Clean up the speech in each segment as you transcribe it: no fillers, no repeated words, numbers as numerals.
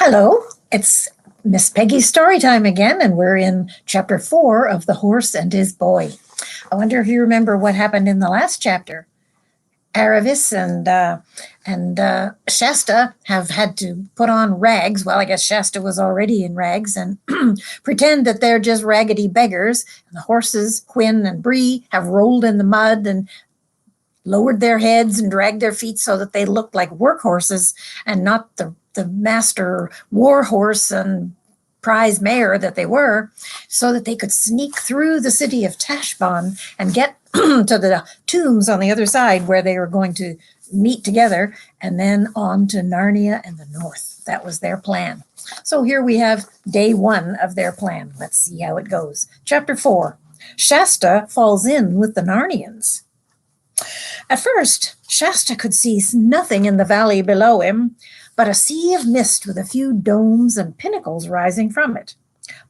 Hello, it's Miss Peggy's story time again, and we're in chapter 4 of The Horse and His Boy. I wonder if you remember what happened in the last chapter. Aravis and Shasta have had to put on rags. Well, I guess Shasta was already in rags and pretend that they're just raggedy beggars. And the horses, Quinn and Bree, have rolled in the mud and lowered their heads and dragged their feet so that they looked like workhorses and not the master war horse and prize mare that they were, so that they could sneak through the city of Tashbaan and get to the tombs on the other side where they were going to meet together, and then on to Narnia and the north. That was their plan. So here we have day 1 of their plan. Let's see how it goes. Chapter 4. Shasta falls in with the Narnians. At first, Shasta could see nothing in the valley below him but a sea of mist with a few domes and pinnacles rising from it.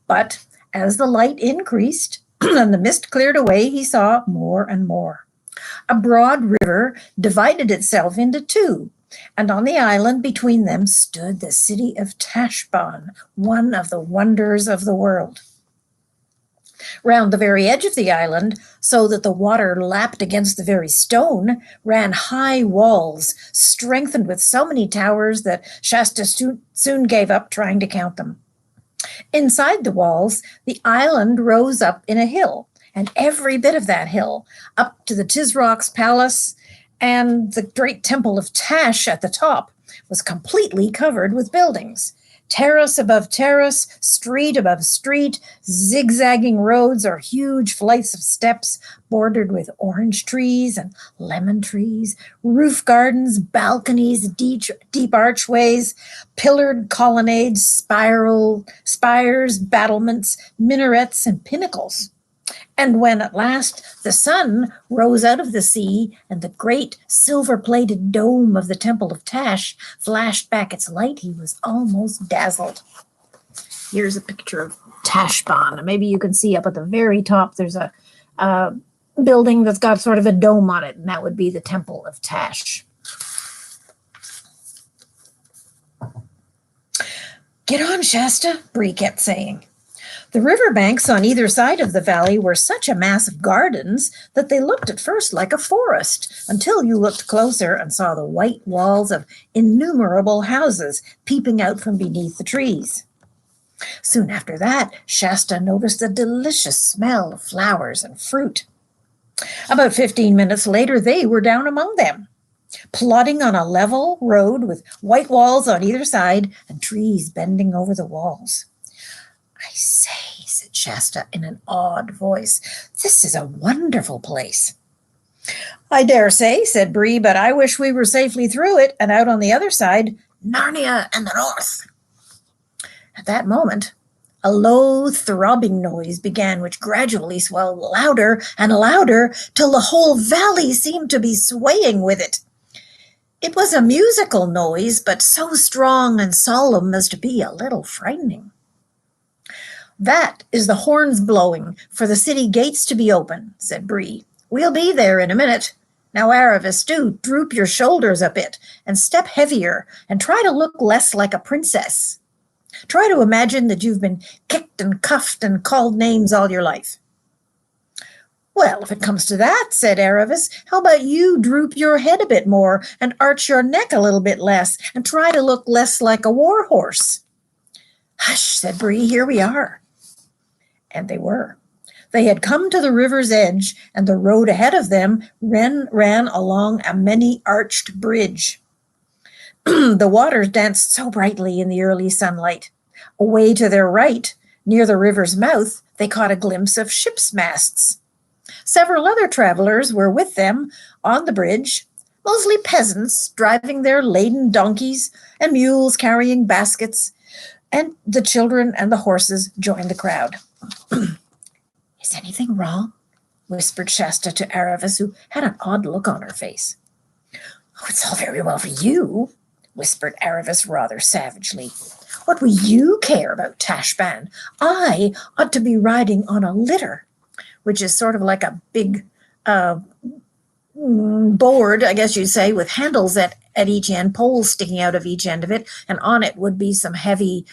But as the light increased and the mist cleared away, he saw more and more. A broad river divided itself into 2, and on the island between them stood the city of Tashbaan, one of the wonders of the world. Round the very edge of the island, so that the water lapped against the very stone, ran high walls, strengthened with so many towers that Shasta soon gave up trying to count them. Inside the walls, the island rose up in a hill, and every bit of that hill, up to the Tisrock's palace and the great temple of Tash at the top, was completely covered with buildings. Terrace above terrace, street above street, zigzagging roads or huge flights of steps bordered with orange trees and lemon trees, roof gardens, balconies, deep archways, pillared colonnades, spires, battlements, minarets, and pinnacles. And when at last the sun rose out of the sea and the great silver-plated dome of the Temple of Tash flashed back its light, he was almost dazzled. Here's a picture of Tashbaan. Maybe you can see up at the very top there's a building that's got sort of a dome on it, and that would be the Temple of Tash. "Get on, Shasta," Bree kept saying. The riverbanks on either side of the valley were such a mass of gardens that they looked at first like a forest, until you looked closer and saw the white walls of innumerable houses peeping out from beneath the trees. Soon after that, Shasta noticed a delicious smell of flowers and fruit. About 15 minutes later, they were down among them, plodding on a level road with white walls on either side and trees bending over the walls. "I say," said Shasta in an awed voice, "this is a wonderful place." "I dare say," said Bree, "but I wish we were safely through it and out on the other side, Narnia and the north." At that moment, a low throbbing noise began, which gradually swelled louder and louder till the whole valley seemed to be swaying with it. It was a musical noise, but so strong and solemn as to be a little frightening. "That is the horns blowing for the city gates to be open," said Bree. "We'll be there in a minute. Now, Aravis, do droop your shoulders a bit and step heavier and try to look less like a princess. Try to imagine that you've been kicked and cuffed and called names all your life." "Well, if it comes to that," said Aravis, "how about you droop your head a bit more and arch your neck a little bit less and try to look less like a war horse?" "Hush," said Bree, "here we are." And they were. They had come to the river's edge, and the road ahead of them ran along a many-arched bridge. The waters danced so brightly in the early sunlight. Away to their right, near the river's mouth, they caught a glimpse of ships' masts. Several other travelers were with them on the bridge, mostly peasants driving their laden donkeys and mules carrying baskets, and the children and the horses joined the crowd. "Is anything wrong?" whispered Shasta to Aravis, who had an odd look on her face. "Oh, it's all very well for you," whispered Aravis rather savagely. "What will you care about Tashbaan? I ought to be riding on a litter," which is sort of like a big board, I guess you'd say, with handles at each end, poles sticking out of each end of it, and on it would be some heavy,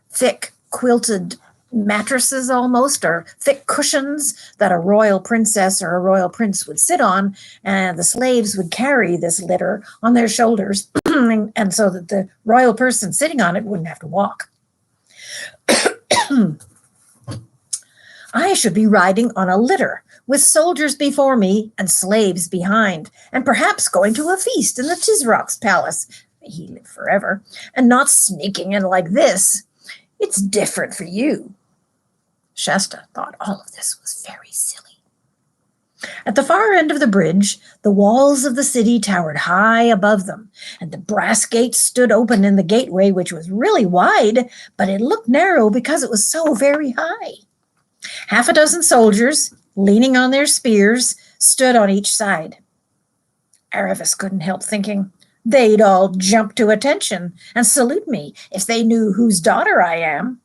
thick quilted mattresses almost, or thick cushions that a royal princess or a royal prince would sit on, and the slaves would carry this litter on their shoulders, and so that the royal person sitting on it wouldn't have to walk. I should be riding on a litter, with soldiers before me and slaves behind, and perhaps going to a feast in the Tisrock's palace. He lived forever, and not sneaking in like this. It's different for you. Shasta thought all of this was very silly. At the far end of the bridge, the walls of the city towered high above them, and the brass gate stood open in the gateway, which was really wide, but it looked narrow because it was so very high. Half a dozen soldiers, leaning on their spears, stood on each side. Aravis couldn't help thinking, they'd all jump to attention and salute me if they knew whose daughter I am.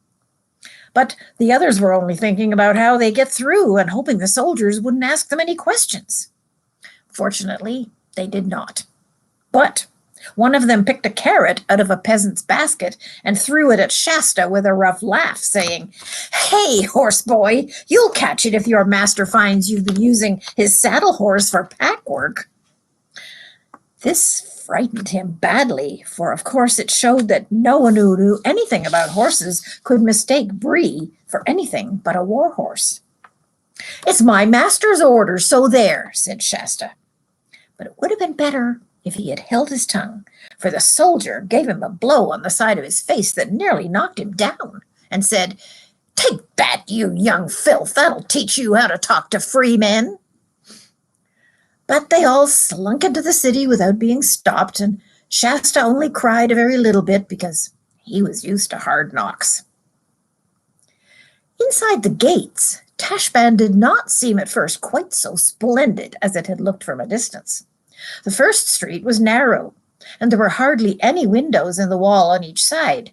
But the others were only thinking about how they get through and hoping the soldiers wouldn't ask them any questions. Fortunately, they did not. But one of them picked a carrot out of a peasant's basket and threw it at Shasta with a rough laugh, saying, "Hey, horse boy, you'll catch it if your master finds you've been using his saddle horse for pack work." This frightened him badly, for of course it showed that no one who knew anything about horses could mistake Bree for anything but a war horse. "It's my master's order, so there," said Shasta. But it would have been better if he had held his tongue, for the soldier gave him a blow on the side of his face that nearly knocked him down, and said, "Take that, you young filth, that'll teach you how to talk to free men." But they all slunk into the city without being stopped, and Shasta only cried a very little bit because he was used to hard knocks. Inside the gates, Tashbaan did not seem at first quite so splendid as it had looked from a distance. The first street was narrow, and there were hardly any windows in the wall on each side.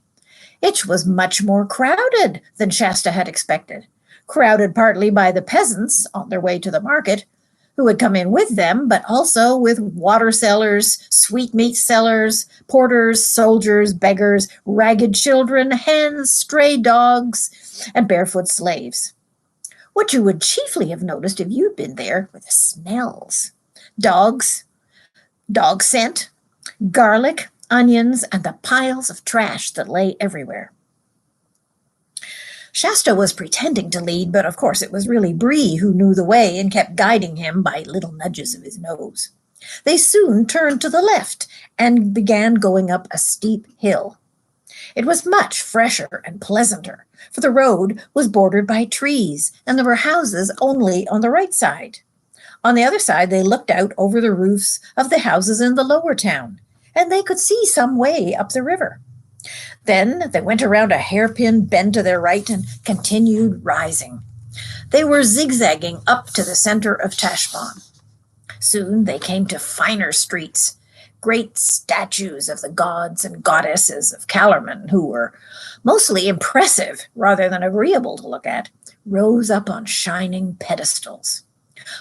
It was much more crowded than Shasta had expected, crowded partly by the peasants on their way to the market, who had come in with them, but also with water sellers, sweetmeat sellers, porters, soldiers, beggars, ragged children, hens, stray dogs, and barefoot slaves. What you would chiefly have noticed if you'd been there were the smells. Dogs, dog scent, garlic, onions, and the piles of trash that lay everywhere. Shasta was pretending to lead, but of course it was really Bree who knew the way and kept guiding him by little nudges of his nose. They soon turned to the left and began going up a steep hill. It was much fresher and pleasanter, for the road was bordered by trees, and there were houses only on the right side. On the other side, they looked out over the roofs of the houses in the lower town, and they could see some way up the river. Then they went around a hairpin bend to their right and continued rising. They were zigzagging up to the center of Tashbaan. Soon they came to finer streets. Great statues of the gods and goddesses of Calormen, who were mostly impressive rather than agreeable to look at, rose up on shining pedestals.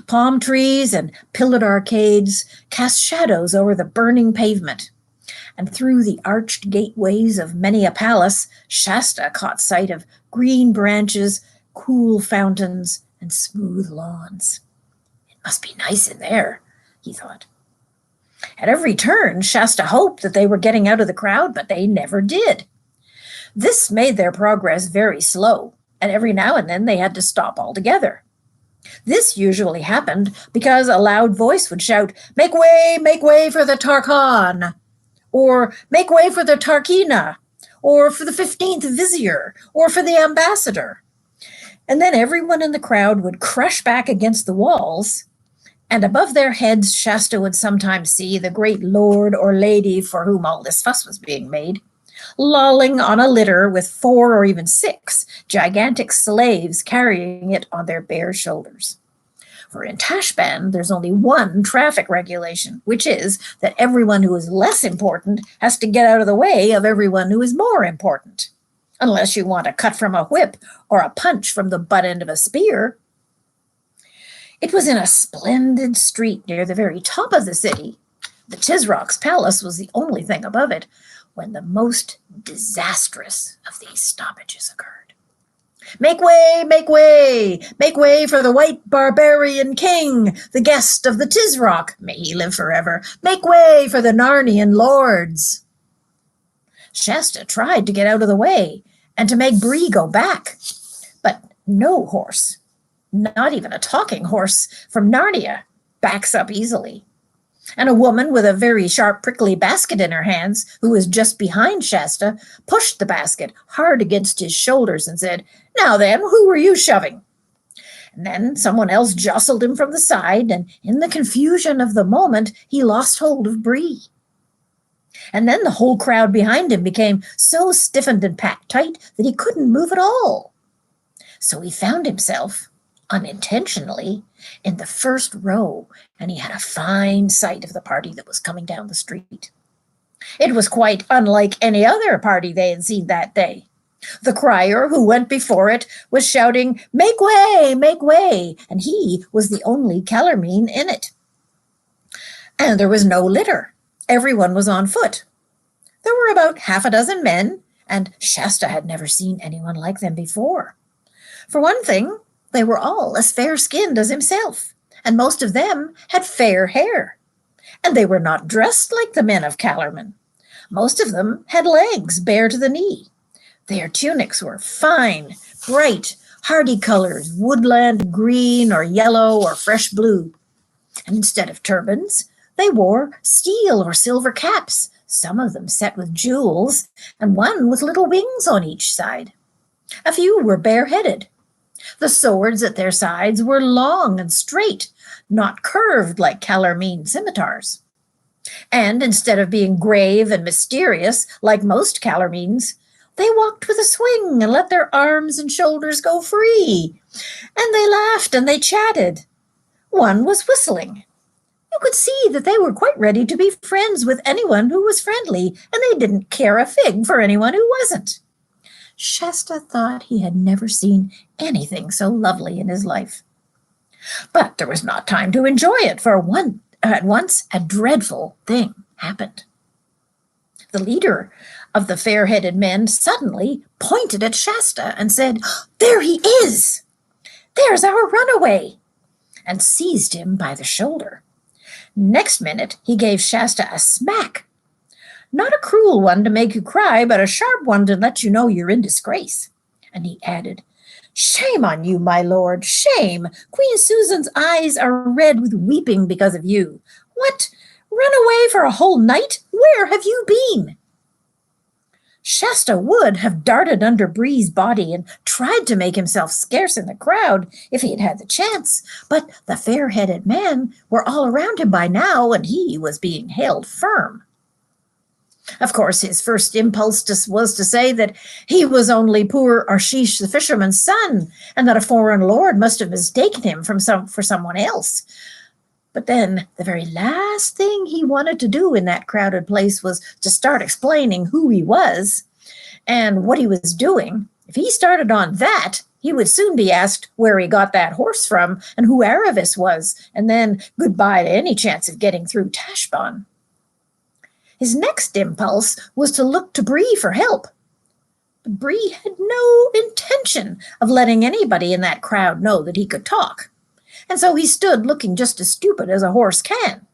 Palm trees and pillared arcades cast shadows over the burning pavement, and through the arched gateways of many a palace, Shasta caught sight of green branches, cool fountains, and smooth lawns. It must be nice in there, he thought. At every turn, Shasta hoped that they were getting out of the crowd, but they never did. This made their progress very slow, and every now and then they had to stop altogether. This usually happened because a loud voice would shout, make way for the Tarkhan," or "make way for the Tarkina," or "for the 15th Vizier," or "for the ambassador." And then everyone in the crowd would crush back against the walls, and above their heads Shasta would sometimes see the great lord or lady for whom all this fuss was being made, lolling on a litter with 4 or even 6 gigantic slaves carrying it on their bare shoulders. For in Tashbaan, there's only one traffic regulation, which is that everyone who is less important has to get out of the way of everyone who is more important, unless you want a cut from a whip or a punch from the butt end of a spear. It was in a splendid street near the very top of the city. The Tisrock's palace was the only thing above it when the most disastrous of these stoppages occurred. Make way, make way, make way for the white barbarian king, the guest of the Tisrock, may he live forever. Make way for the Narnian lords. Shasta tried to get out of the way and to make Bree go back, but no horse, not even a talking horse from Narnia, backs up easily. And a woman with a very sharp, prickly basket in her hands, who was just behind Shasta, pushed the basket hard against his shoulders and said, "Now then, who were you shoving?" And then someone else jostled him from the side, and in the confusion of the moment, he lost hold of Bree. And then the whole crowd behind him became so stiffened and packed tight that he couldn't move at all. So he found himself, unintentionally, in the first row, and he had a fine sight of the party that was coming down the street. It was quite unlike any other party they had seen that day. The crier who went before it was shouting, make way, and he was the only Calormene in it. And there was no litter. Everyone was on foot. There were about half a dozen men, and Shasta had never seen anyone like them before. For one thing, they were all as fair-skinned as himself, and most of them had fair hair. And they were not dressed like the men of Calormen. Most of them had legs bare to the knee. Their tunics were fine, bright, hardy colors, woodland green or yellow or fresh blue. And instead of turbans, they wore steel or silver caps, some of them set with jewels, and one with little wings on each side. A few were bareheaded. The swords at their sides were long and straight, not curved like Calormene scimitars. And instead of being grave and mysterious like most Calormenes, they walked with a swing and let their arms and shoulders go free. And they laughed and they chatted. One was whistling. You could see that they were quite ready to be friends with anyone who was friendly, and they didn't care a fig for anyone who wasn't. Shasta thought he had never seen anything so lovely in his life. But there was not time to enjoy it, for at once a dreadful thing happened. The leader of the fair-headed men suddenly pointed at Shasta and said, "There he is! There's our runaway!" and seized him by the shoulder. Next minute, he gave Shasta a smack. Not a cruel one to make you cry, but a sharp one to let you know you're in disgrace. And he added, "Shame on you, my lord, shame! Queen Susan's eyes are red with weeping because of you. What? Run away for a whole night? Where have you been?" Shasta would have darted under Bree's body and tried to make himself scarce in the crowd if he had had the chance, but the fair-headed men were all around him by now, and he was being held firm. Of course, his first impulse was to say that he was only poor Arshish the fisherman's son, and that a foreign lord must have mistaken him for someone else. But then the very last thing he wanted to do in that crowded place was to start explaining who he was and what he was doing. If he started on that, he would soon be asked where he got that horse from and who Aravis was, and then goodbye to any chance of getting through Tashbaan. His next impulse was to look to Bree for help. But Bree had no intention of letting anybody in that crowd know that he could talk. And so he stood looking just as stupid as a horse can.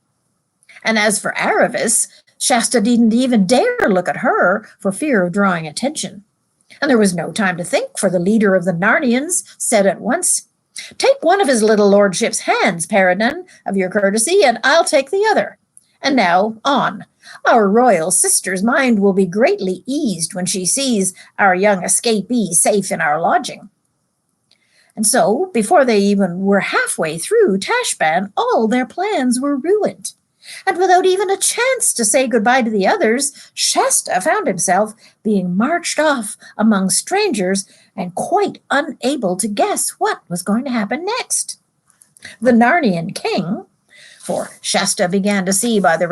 And as for Aravis, Shasta didn't even dare look at her for fear of drawing attention. And there was no time to think, for the leader of the Narnians said at once, "Take one of his little lordship's hands, Peridun, of your courtesy, and I'll take the other. And now, on. Our royal sister's mind will be greatly eased when she sees our young escapee safe in our lodging." And so, before they even were halfway through Tashbaan, all their plans were ruined. And without even a chance to say goodbye to the others, Shasta found himself being marched off among strangers and quite unable to guess what was going to happen next. The Narnian king, for Shasta began to see by the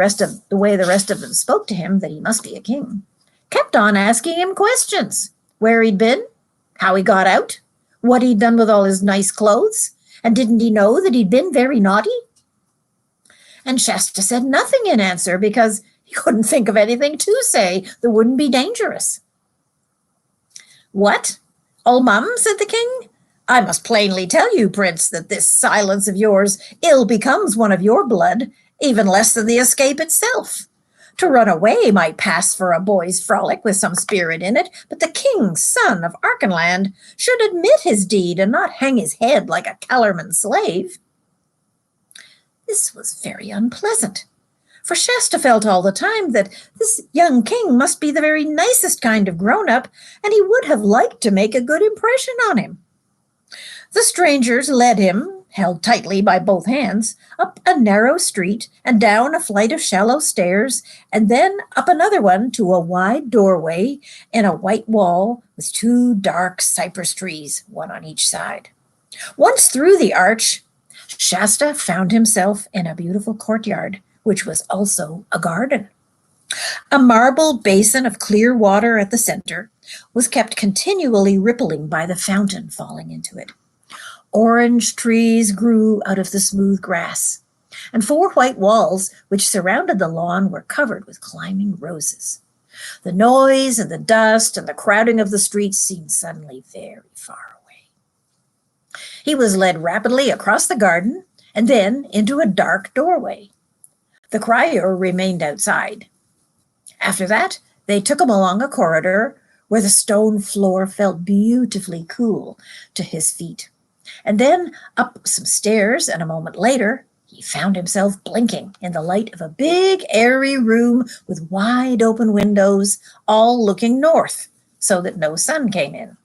way the rest of them spoke to him that he must be a king, kept on asking him questions. Where he'd been, how he got out, what he'd done with all his nice clothes, And didn't he know that he'd been very naughty? And Shasta said nothing in answer because he couldn't think of anything to say that wouldn't be dangerous. "What? Oh, mum," said the king, "I must plainly tell you, prince, that this silence of yours ill becomes one of your blood, even less than the escape itself. To run away might pass for a boy's frolic with some spirit in it, but the king's son of Archenland should admit his deed and not hang his head like a Kellerman slave." This was very unpleasant, for Shasta felt all the time that this young king must be the very nicest kind of grown-up, and he would have liked to make a good impression on him. The strangers led him, held tightly by both hands, up a narrow street and down a flight of shallow stairs, and then up another one to a wide doorway in a white wall with two dark cypress trees, one on each side. Once through the arch, Shasta found himself in a beautiful courtyard, which was also a garden. A marble basin of clear water at the center was kept continually rippling by the fountain falling into it. Orange trees grew out of the smooth grass, and 4 white walls which surrounded the lawn were covered with climbing roses. The noise and the dust and the crowding of the streets seemed suddenly very far away. He was led rapidly across the garden and then into a dark doorway. The crier remained outside. After that, they took him along a corridor where the stone floor felt beautifully cool to his feet, and then up some stairs, and a moment later, he found himself blinking in the light of a big, airy room with wide open windows, all looking north, so that no sun came in.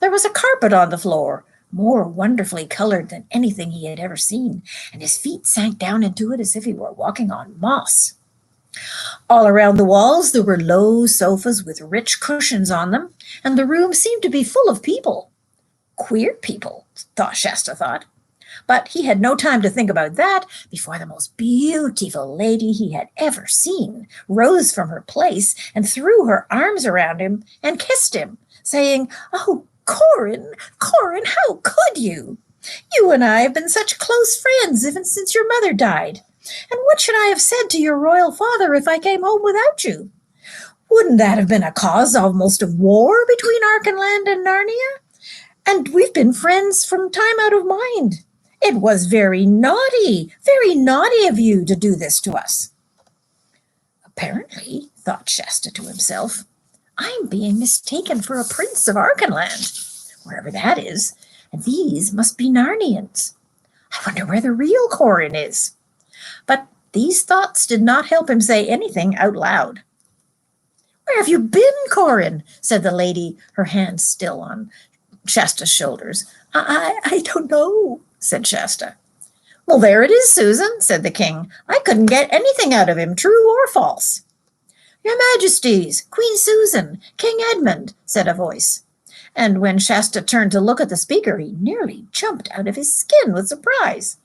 There was a carpet on the floor, more wonderfully colored than anything he had ever seen, and his feet sank down into it as if he were walking on moss. All around the walls there were low sofas with rich cushions on them, and the room seemed to be full of people. Queer people, Shasta thought. But he had no time to think about that before the most beautiful lady he had ever seen rose from her place and threw her arms around him and kissed him, saying, "Oh, Corin, Corin, how could you? You and I have been such close friends even since your mother died. And what should I have said to your royal father if I came home without you? Wouldn't that have been a cause almost of war between Archenland and Narnia? And we've been friends from time out of mind. It was very naughty of you to do this to us." Apparently, thought Shasta to himself, I'm being mistaken for a prince of Archenland, wherever that is, and these must be Narnians. I wonder where the real Corin is. But these thoughts did not help him say anything out loud. "Where have you been, Corin?" said the lady, her hands still on Shasta's shoulders. I don't know," said Shasta. "Well, there it is, Susan," said the king. "I couldn't get anything out of him, true or false." "Your Majesties, Queen Susan, King Edmund," said a voice. And when Shasta turned to look at the speaker, he nearly jumped out of his skin with surprise,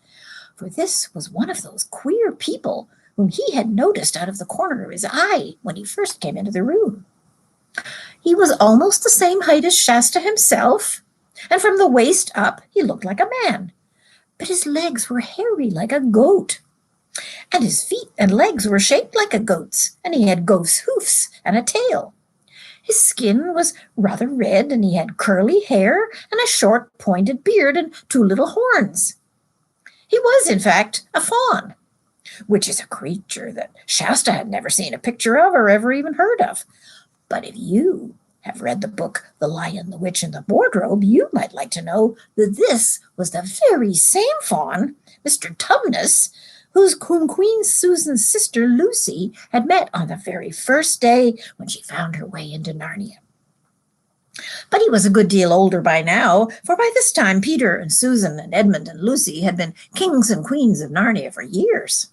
for this was one of those queer people whom he had noticed out of the corner of his eye when he first came into the room. He was almost the same height as Shasta himself, and from the waist up he looked like a man, but his legs were hairy like a goat, and his feet and legs were shaped like a goat's, and he had goat's hoofs and a tail. His skin was rather red, and he had curly hair and a short pointed beard and 2 little horns. He was, in fact, a faun, which is a creature that Shasta had never seen a picture of or ever even heard of. But if you have read the book The Lion, the Witch, and the Wardrobe, you might like to know that this was the very same faun, Mr. Tumnus, whom Queen Susan's sister Lucy had met on the very first day when she found her way into Narnia. But he was a good deal older by now, for by this time Peter and Susan and Edmund and Lucy had been kings and queens of Narnia for years.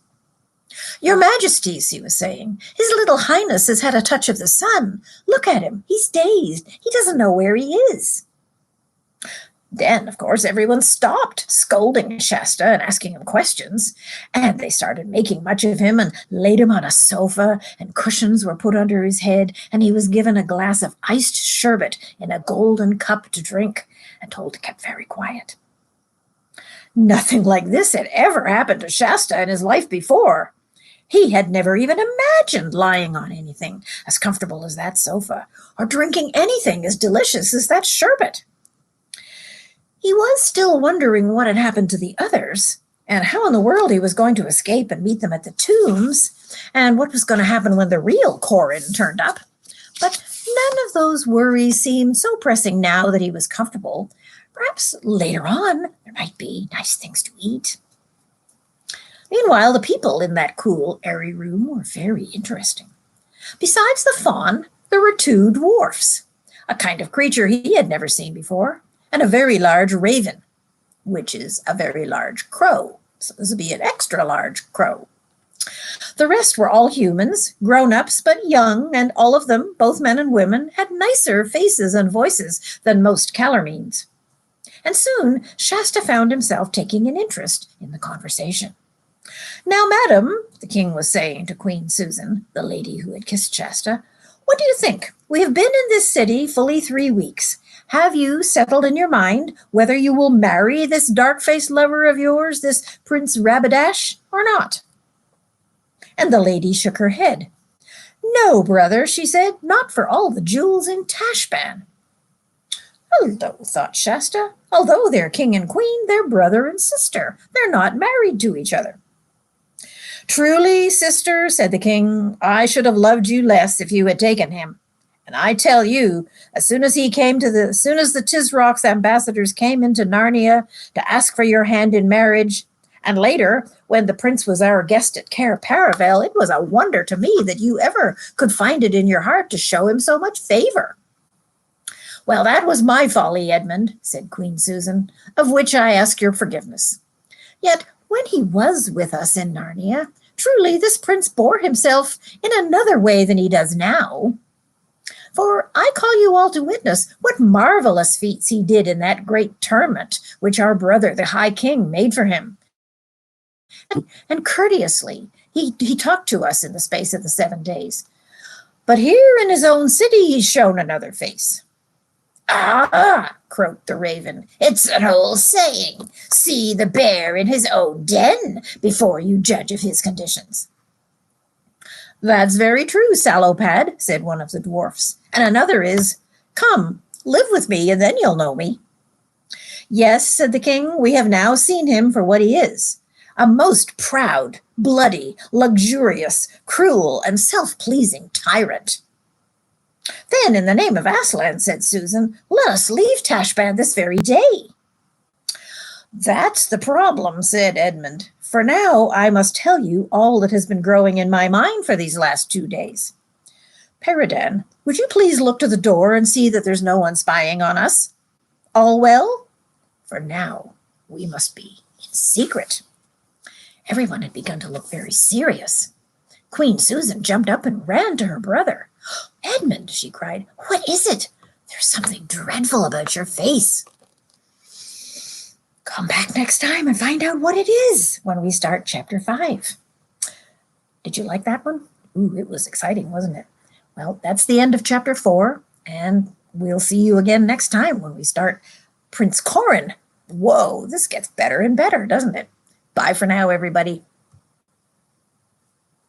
"Your Majesties," he was saying, "His little Highness has had a touch of the sun. Look at him. He's dazed. He doesn't know where he is." Then, of course, everyone stopped scolding Shasta and asking him questions, and they started making much of him and laid him on a sofa, and cushions were put under his head, and he was given a glass of iced sherbet in a golden cup to drink and told to keep very quiet. Nothing like this had ever happened to Shasta in his life before. He had never even imagined lying on anything as comfortable as that sofa, or drinking anything as delicious as that sherbet. He was still wondering what had happened to the others, and how in the world he was going to escape and meet them at the tombs, and what was going to happen when the real Corin turned up. But none of those worries seemed so pressing now that he was comfortable. Perhaps later on there might be nice things to eat. Meanwhile, the people in that cool, airy room were very interesting. Besides the faun, there were two dwarfs, a kind of creature he had never seen before, and a very large raven, which is a very large crow. So this would be an extra large crow. The rest were all humans, grown-ups but young, and all of them, both men and women, had nicer faces and voices than most Calormenes. And soon Shasta found himself taking an interest in the conversation. "Now, madam," the king was saying to Queen Susan, the lady who had kissed Shasta, "what do you think? We have been in this city fully 3 weeks. Have you settled in your mind whether you will marry this dark-faced lover of yours, this Prince Rabadash, or not?" And the lady shook her head. "No, brother," she said, "not for all the jewels in Tashbaan." Hello, thought Shasta. Although they're king and queen, they're brother and sister. They're not married to each other. "Truly, sister," said the king, "I should have loved you less if you had taken him. And I tell you, as soon as the Tisrock's ambassadors came into Narnia to ask for your hand in marriage, and later, when the prince was our guest at Cair Paravel, it was a wonder to me that you ever could find it in your heart to show him so much favor." "Well, that was my folly, Edmund," said Queen Susan, "of which I ask your forgiveness. Yet, when he was with us in Narnia, truly this prince bore himself in another way than he does now. For I call you all to witness what marvelous feats he did in that great tournament which our brother, the High King, made for him. And courteously he talked to us in the space of the 7 days. But here in his own city he's shown another face." "Ah," croaked the raven, "it's an old saying, see the bear in his own den before you judge of his conditions." "That's very true, Sallopad," said one of the dwarfs, "and another is, come, live with me, and then you'll know me." "Yes," said the king, "we have now seen him for what he is, a most proud, bloody, luxurious, cruel, and self-pleasing tyrant." "Then, in the name of Aslan," said Susan, "let us leave Tashbaan this very day." "That's the problem," said Edmund. "For now I must tell you all that has been growing in my mind for these last 2 days. Peridan, would you please look to the door and see that there's no one spying on us? All well? For now we must be in secret." Everyone had begun to look very serious. Queen Susan jumped up and ran to her brother. "Edmund," she cried, "what is it? There's something dreadful about your face." Come back next time and find out what it is when we start chapter 5. Did you like that one? Ooh, it was exciting, wasn't it? Well, that's the end of chapter 4, and we'll see you again next time when we start Prince Corin. Whoa, this gets better and better, doesn't it? Bye for now, everybody.